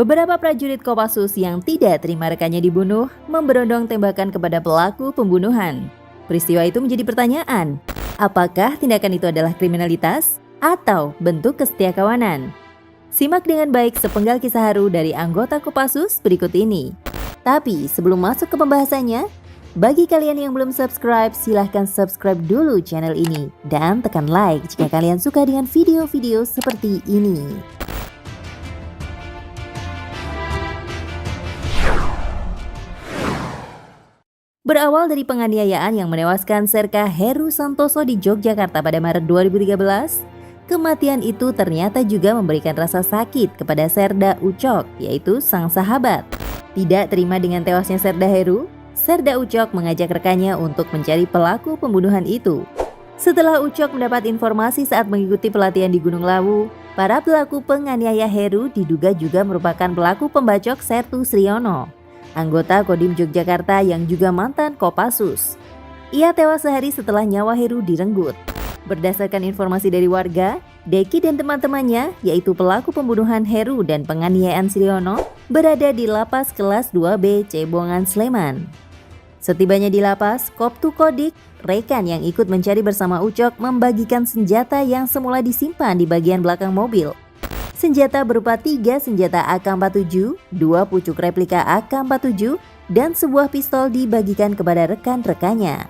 Beberapa prajurit Kopassus yang tidak terima rekannya dibunuh memberondong tembakan kepada pelaku pembunuhan. Peristiwa itu menjadi pertanyaan, apakah tindakan itu adalah kriminalitas atau bentuk kesetiakawanan? Simak dengan baik sepenggal kisah haru dari anggota Kopassus berikut ini. Tapi sebelum masuk ke pembahasannya, bagi kalian yang belum subscribe, silahkan subscribe dulu channel ini dan tekan like jika kalian suka dengan video-video seperti ini. Berawal dari penganiayaan yang menewaskan Serka Heru Santoso di Yogyakarta pada Maret 2013, kematian itu ternyata juga memberikan rasa sakit kepada Serda Ucok, yaitu sang sahabat. Tidak terima dengan tewasnya Serda Heru, Serda Ucok mengajak rekannya untuk mencari pelaku pembunuhan itu. Setelah Ucok mendapat informasi saat mengikuti pelatihan di Gunung Lawu, para pelaku penganiaya Heru diduga juga merupakan pelaku pembacok Sertu Sriono, anggota Kodim Yogyakarta yang juga mantan Kopassus. Ia tewas sehari setelah nyawa Heru direnggut. Berdasarkan informasi dari warga, Deki dan teman-temannya, yaitu pelaku pembunuhan Heru dan penganiayaan Sriono, berada di lapas kelas 2B Cebongan, Sleman. Setibanya di lapas, Koptu Kodik, rekan yang ikut mencari bersama Ucok, membagikan senjata yang semula disimpan di bagian belakang mobil. Senjata berupa 3 senjata AK-47, 2 pucuk replika AK-47, dan sebuah pistol dibagikan kepada rekan-rekannya.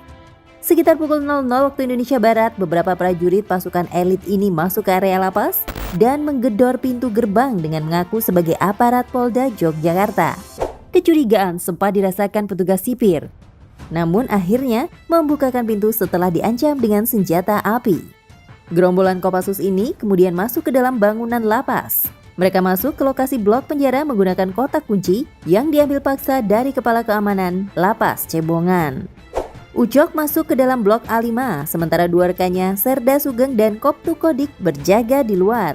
Sekitar pukul 00 waktu Indonesia Barat, beberapa prajurit pasukan elit ini masuk ke area lapas dan menggedor pintu gerbang dengan mengaku sebagai aparat Polda Yogyakarta. Kecurigaan sempat dirasakan petugas sipir, namun akhirnya membukakan pintu setelah diancam dengan senjata api. Gerombolan Kopassus ini kemudian masuk ke dalam bangunan lapas. Mereka masuk ke lokasi blok penjara menggunakan kotak kunci yang diambil paksa dari kepala keamanan lapas Cebongan. Ucok masuk ke dalam blok A5, sementara dua rekannya, Serda Sugeng dan Koptu Kodik, berjaga di luar.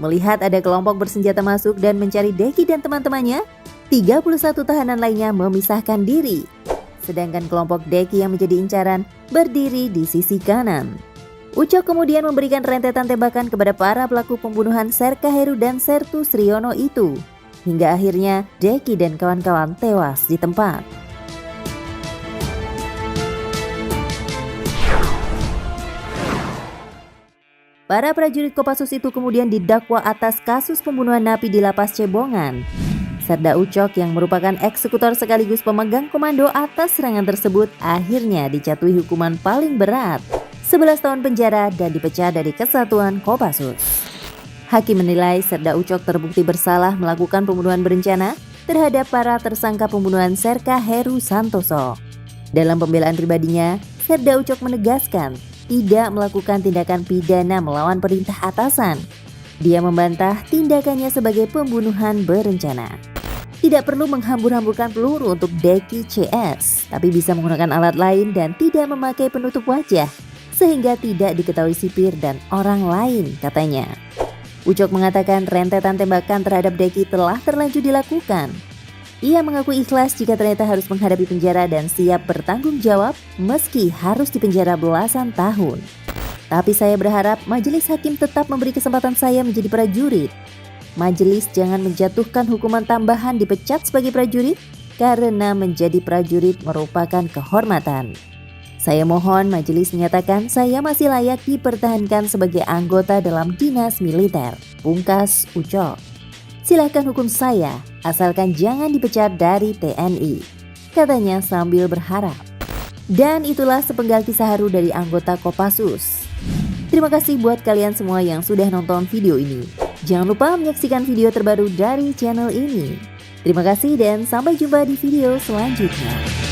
Melihat ada kelompok bersenjata masuk dan mencari Deki dan teman-temannya, 31 tahanan lainnya memisahkan diri. Sedangkan kelompok Deki yang menjadi incaran berdiri di sisi kanan. Ucok kemudian memberikan rentetan tembakan kepada para pelaku pembunuhan Serka Heru dan Sertu Sriono itu. Hingga akhirnya Deki dan kawan-kawan tewas di tempat. Para prajurit Kopassus itu kemudian didakwa atas kasus pembunuhan napi di lapas Cebongan. Serda Ucok yang merupakan eksekutor sekaligus pemegang komando atas serangan tersebut akhirnya dijatuhi hukuman paling berat, 11 tahun penjara dan dipecat dari kesatuan Kopassus. Hakim menilai Serda Ucok terbukti bersalah melakukan pembunuhan berencana terhadap para tersangka pembunuhan Serka Heru Santoso. Dalam pembelaan pribadinya, Serda Ucok menegaskan tidak melakukan tindakan pidana melawan perintah atasan. Dia membantah tindakannya sebagai pembunuhan berencana. Tidak perlu menghambur-hamburkan peluru untuk Deki CS, tapi bisa menggunakan alat lain dan tidak memakai penutup wajah, sehingga tidak diketahui sipir dan orang lain, katanya. Ucok mengatakan rentetan tembakan terhadap Deki telah terlanjur dilakukan. Ia mengaku ikhlas jika ternyata harus menghadapi penjara dan siap bertanggung jawab meski harus dipenjara belasan tahun. Tapi saya berharap majelis hakim tetap memberi kesempatan saya menjadi prajurit. Majelis jangan menjatuhkan hukuman tambahan dipecat sebagai prajurit karena menjadi prajurit merupakan kehormatan. Saya mohon majelis menyatakan saya masih layak dipertahankan sebagai anggota dalam dinas militer, pungkas Ucok. Silahkan hukum saya, asalkan jangan dipecat dari TNI, katanya sambil berharap. Dan itulah sepenggal kisah haru dari anggota Kopassus. Terima kasih buat kalian semua yang sudah nonton video ini. Jangan lupa menyaksikan video terbaru dari channel ini. Terima kasih dan sampai jumpa di video selanjutnya.